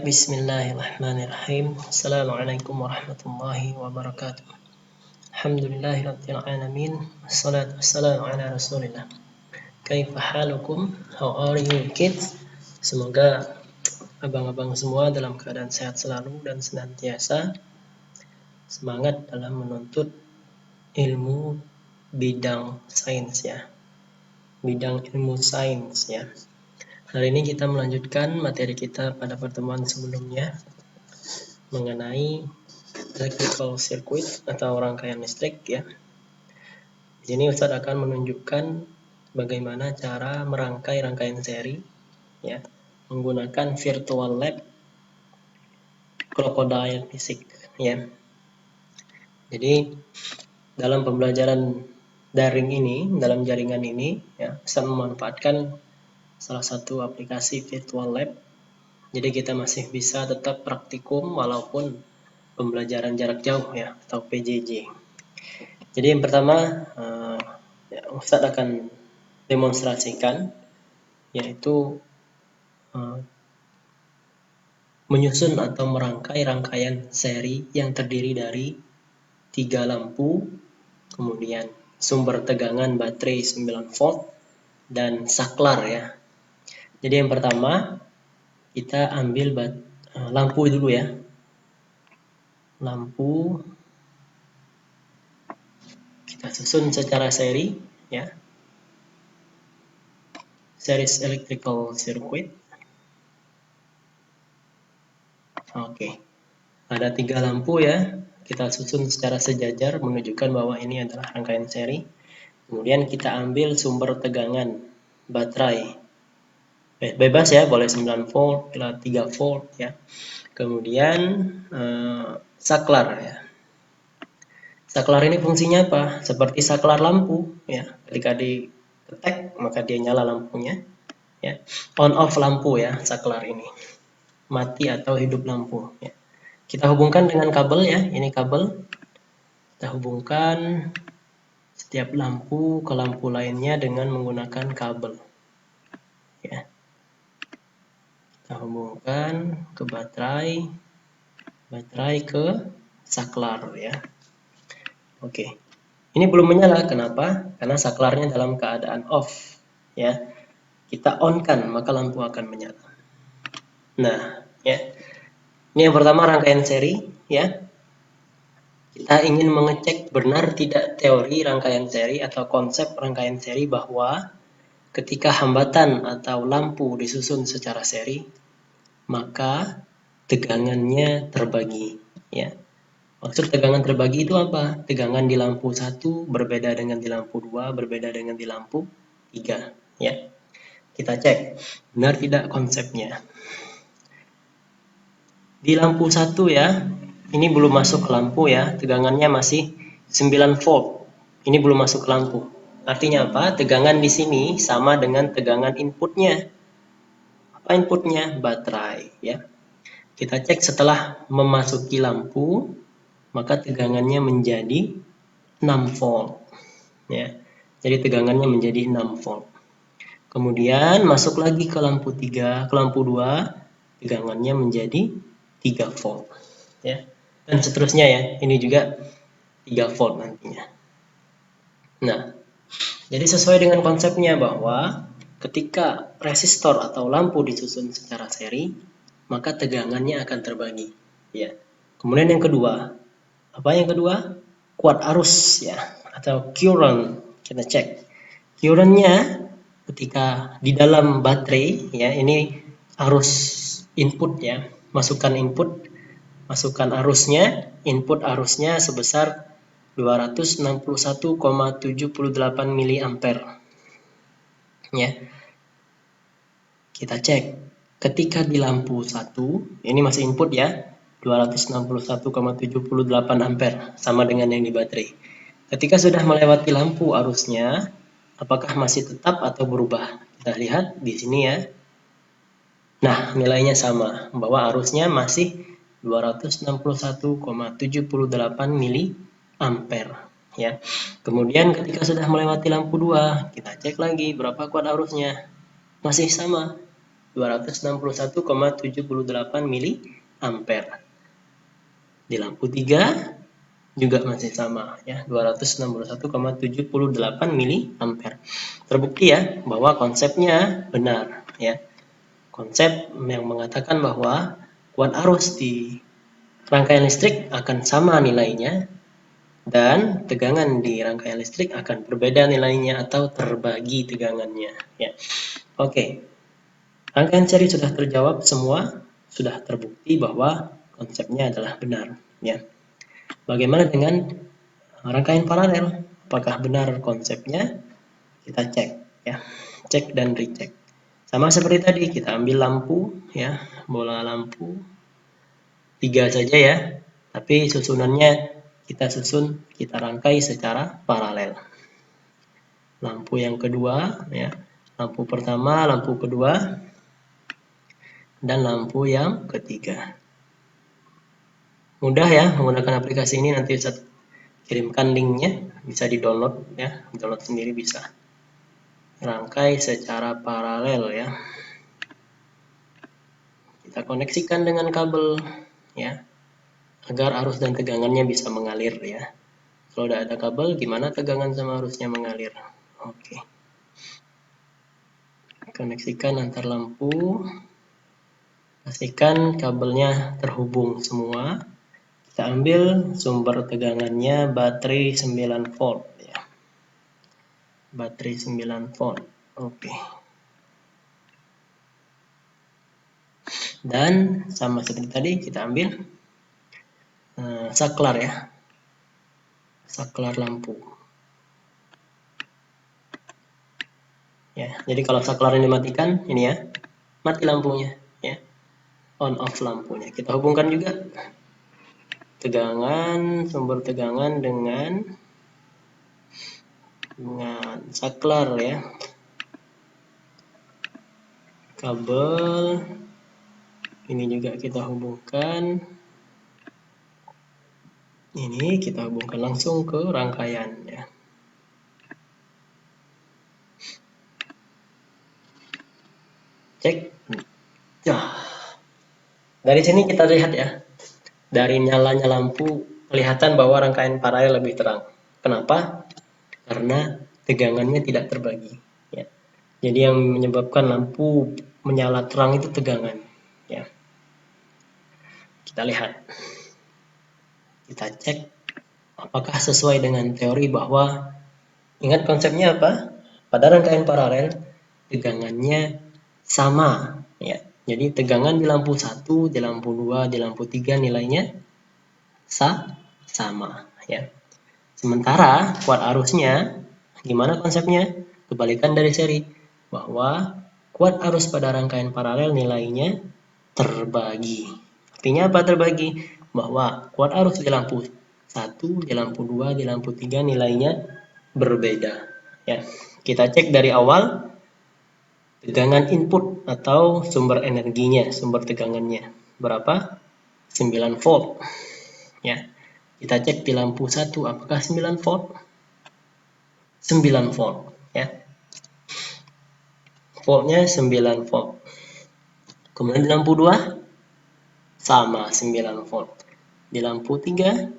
Baik, bismillahirrahmanirrahim. Assalamualaikum warahmatullahi wabarakatuh. Alhamdulillahirabbil alamin. Wassalatu wassalamu ala Rasulillah. Kaifa halukum? How are you kids? Semoga abang-abang semua dalam keadaan sehat selalu dan senantiasa semangat dalam menuntut ilmu bidang sains ya. Bidang ilmu sains ya. Hari ini kita melanjutkan materi kita pada pertemuan sebelumnya mengenai electrical circuit atau rangkaian listrik ya. Di sini Ustadz akan menunjukkan bagaimana cara merangkai rangkaian seri ya menggunakan virtual lab crocodile physics ya. Jadi dalam pembelajaran daring ini, dalam jaringan ini ya, bisa memanfaatkan salah satu aplikasi virtual lab. Jadi kita masih bisa tetap praktikum walaupun pembelajaran jarak jauh ya atau PJJ. Jadi yang pertama Ustadz akan demonstrasikan yaitu menyusun atau merangkai rangkaian seri yang terdiri dari 3 lampu, kemudian sumber tegangan baterai 9 volt dan saklar ya. Jadi yang pertama kita ambil lampu dulu ya. Lampu kita susun secara seri ya. Series electrical circuit. Oke. Ada 3 lampu ya. Kita susun secara sejajar menunjukkan bahwa ini adalah rangkaian seri. Kemudian kita ambil sumber tegangan baterai. Bebas ya, boleh 9 volt, 3 volt ya. Kemudian saklar ya. Saklar ini fungsinya apa? Seperti saklar lampu ya. Ketika diketek maka dia nyala lampunya ya. On off lampu ya saklar ini. Mati atau hidup lampu ya. Kita hubungkan dengan kabel ya. Ini kabel. Kita hubungkan setiap lampu ke lampu lainnya dengan menggunakan kabel ya. Kita hubungkan ke baterai ke saklar ya. Oke. Ini belum menyala, kenapa? Karena saklarnya dalam keadaan off ya. Kita on kan, maka lampu akan menyala. Nah, ya. Ini yang pertama rangkaian seri ya. Kita ingin mengecek benar tidak teori rangkaian seri atau konsep rangkaian seri bahwa ketika hambatan atau lampu disusun secara seri, maka tegangannya terbagi ya. Maksud tegangan terbagi itu apa? Tegangan di lampu 1 berbeda dengan di lampu 2, berbeda dengan di lampu 3 ya. Kita cek benar tidak konsepnya. Di lampu 1 ya, ini belum masuk ke lampu ya, tegangannya masih 9 volt. Ini belum masuk ke lampu. Artinya apa? Tegangan di sini sama dengan tegangan inputnya. Apa inputnya? Baterai ya. Kita cek setelah memasuki lampu, maka tegangannya menjadi 6 volt ya. Jadi tegangannya menjadi 6 volt. Kemudian masuk lagi ke lampu 3, ke lampu 2, tegangannya menjadi 3 volt ya. Dan seterusnya ya. Ini juga 3 volt nantinya. Nah, jadi sesuai dengan konsepnya bahwa ketika resistor atau lampu disusun secara seri, maka tegangannya akan terbagi ya. Kemudian yang kedua, apa yang kedua? Kuat arus ya atau current. Kita cek. Currentnya ketika di dalam baterai ya, ini arus input ya, masukkan arusnya, input arusnya sebesar 261,78 miliampere ya. Kita cek ketika di lampu 1, ini masih input ya, 261,78 ampere sama dengan yang di baterai. Ketika sudah melewati lampu arusnya, apakah masih tetap atau berubah? Kita lihat di sini ya. Nah, nilainya sama, bahwa arusnya masih 261,78 miliampere ya. Kemudian ketika sudah melewati lampu 2, kita cek lagi berapa kuat arusnya. Masih sama, 261,78 mili ampere. Di lampu 3 juga masih sama ya, 261,78 mili ampere. Terbukti ya bahwa konsepnya benar ya. Konsep yang mengatakan bahwa kuat arus di rangkaian listrik akan sama nilainya dan tegangan di rangkaian listrik akan berbeda nilainya atau terbagi tegangannya ya. Oke. Rangkaian seri sudah terjawab semua, sudah terbukti bahwa konsepnya adalah benar ya. Bagaimana dengan rangkaian paralel? Apakah benar konsepnya? Kita cek ya. Cek dan recheck. Sama seperti tadi, kita ambil lampu ya, bola lampu 3 saja ya. Tapi susunannya kita susun, kita rangkai secara paralel. Lampu yang kedua ya. Lampu pertama, lampu kedua, dan lampu yang ketiga. Mudah ya menggunakan aplikasi ini, nanti saya kirimkan linknya, bisa di-download ya, download sendiri bisa. Rangkai secara paralel ya. Kita koneksikan dengan kabel ya, agar arus dan tegangannya bisa mengalir ya. Kalau tidak ada kabel, gimana tegangan sama arusnya mengalir? Oke. Koneksikan antar lampu. Pastikan kabelnya terhubung semua. Kita ambil sumber tegangannya baterai 9 volt ya. Baterai 9 volt. Oke. Dan sama seperti tadi, kita ambil saklar ya. Saklar lampu. Ya, jadi kalau saklar ini dimatikan, ini ya, mati lampunya ya. On off lampunya. Kita hubungkan juga tegangan, sumber tegangan dengan saklar ya. Kabel ini juga kita hubungkan. Ini kita hubungkan langsung ke rangkaian ya. Cek. Nah, dari sini kita lihat ya. Dari nyalanya lampu kelihatan bahwa rangkaian paralel lebih terang. Kenapa? Karena tegangannya tidak terbagi ya. Jadi yang menyebabkan lampu menyala terang itu tegangan ya. Kita lihat. Kita cek apakah sesuai dengan teori bahwa, ingat konsepnya apa? Pada rangkaian paralel tegangannya sama ya. Jadi tegangan di lampu 1, di lampu 2, di lampu 3 nilainya sama ya. Sementara kuat arusnya gimana konsepnya? Kebalikan dari seri, bahwa kuat arus pada rangkaian paralel nilainya terbagi. Artinya apa terbagi? Bahwa kuat arus di lampu 1, di lampu 2, di lampu 3 nilainya berbeda ya. Kita cek dari awal tegangan input atau sumber energinya, sumber tegangannya berapa? 9 volt ya. Kita cek di lampu 1 apakah 9 volt? 9 volt ya. Voltnya 9 volt. Kemudian di lampu 2 sama 9 volt. Di lampu 3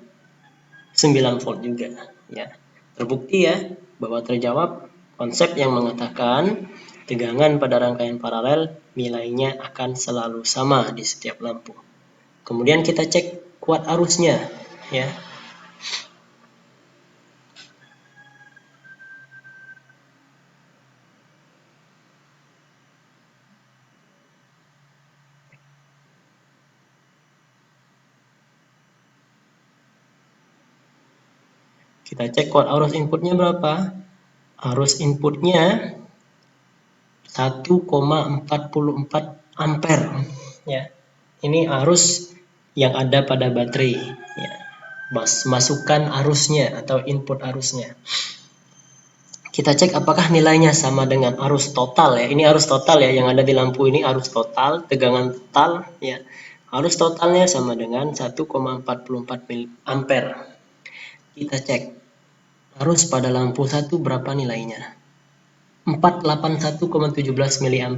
9 volt juga ya. Terbukti ya bahwa terjawab konsep yang mengatakan tegangan pada rangkaian paralel nilainya akan selalu sama di setiap lampu. Kemudian kita cek kuat arusnya ya. Kita cek kuat arus inputnya berapa? Arus inputnya 1,44 ampere ya. Ini arus yang ada pada baterai ya. Masukan arusnya atau input arusnya. Kita cek apakah nilainya sama dengan arus total ya. Ini arus total ya, yang ada di lampu ini arus total, tegangan total ya. Arus totalnya sama dengan 1,44 ampere. Kita cek arus pada lampu 1 berapa nilainya? 481,17 mA.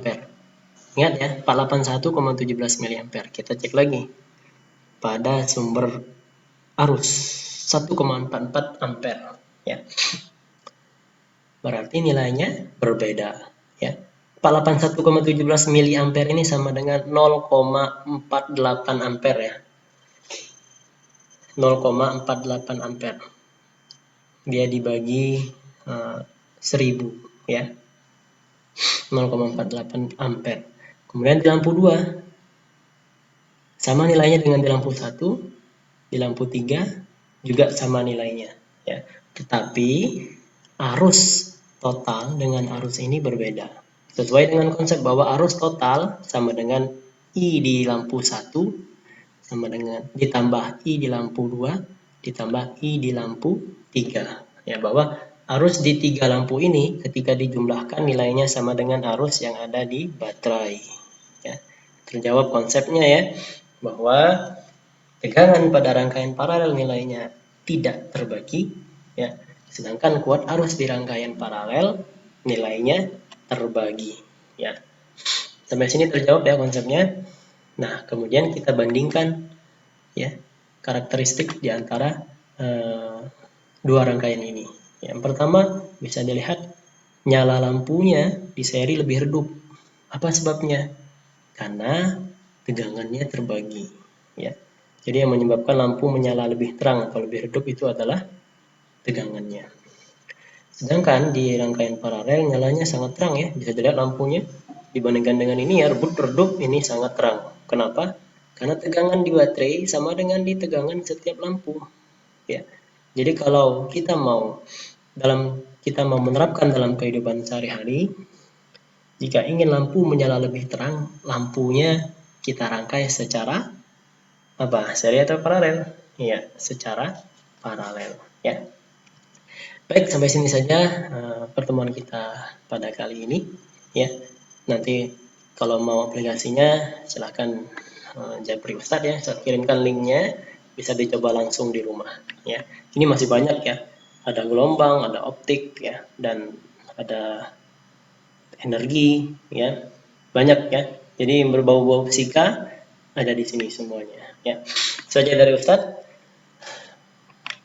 Ingat ya, 481,17 mA. Kita cek lagi pada sumber arus 1,44 ampere ya. Berarti nilainya berbeda ya. 481,17 mA ini sama dengan 0,48 ampere ya. 0,48 ampere. Dia dibagi 1000 ya. 0,48 ampere. Kemudian di lampu 2 sama nilainya dengan di lampu 1, di lampu 3 juga sama nilainya ya. Tetapi arus total dengan arus ini berbeda. Sesuai dengan konsep bahwa arus total sama dengan I di lampu 1 sama dengan ditambah I di lampu 2 ditambah I di lampu 3 ya, bahwa arus di 3 lampu ini ketika dijumlahkan nilainya sama dengan arus yang ada di baterai ya. Terjawab konsepnya ya, bahwa tegangan pada rangkaian paralel nilainya tidak terbagi ya, sedangkan kuat arus di rangkaian paralel nilainya terbagi ya. Sampai sini terjawab ya konsepnya. Nah, kemudian kita bandingkan ya karakteristik di antara dua rangkaian ini. Yang pertama bisa dilihat nyala lampunya di seri lebih redup. Apa sebabnya? Karena tegangannya terbagi ya. Jadi yang menyebabkan lampu menyala lebih terang atau lebih redup itu adalah tegangannya. Sedangkan di rangkaian paralel nyalanya sangat terang ya, bisa dilihat lampunya dibandingkan dengan ini ya, redup ini sangat terang. Kenapa? Karena tegangan di baterai sama dengan di tegangan setiap lampu ya. Jadi kalau kita mau menerapkan dalam kehidupan sehari-hari, jika ingin lampu menyala lebih terang, lampunya kita rangkai secara apa? Seri atau paralel? Iya, secara paralel ya. Baik, sampai sini saja pertemuan kita pada kali ini ya. Nanti kalau mau aplikasinya silahkan japri Ustadz ya, saya kirimkan linknya, bisa dicoba langsung di rumah ya. Ini masih banyak ya, ada gelombang, ada optik ya, dan ada energi ya, banyak ya. Jadi berbau-bau fisika ada di sini semuanya ya. Saja dari Ustadz.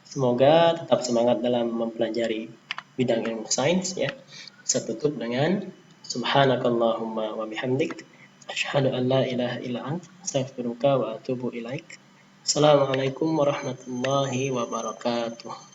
Semoga tetap semangat dalam mempelajari bidang ilmu sains ya. Saya tutup dengan subhanakallahumma wa bihamdik asyhadu an la ilaha illa anta astaghfiruka wa atubu ilaik. Assalamualaikum warahmatullahi wabarakatuh.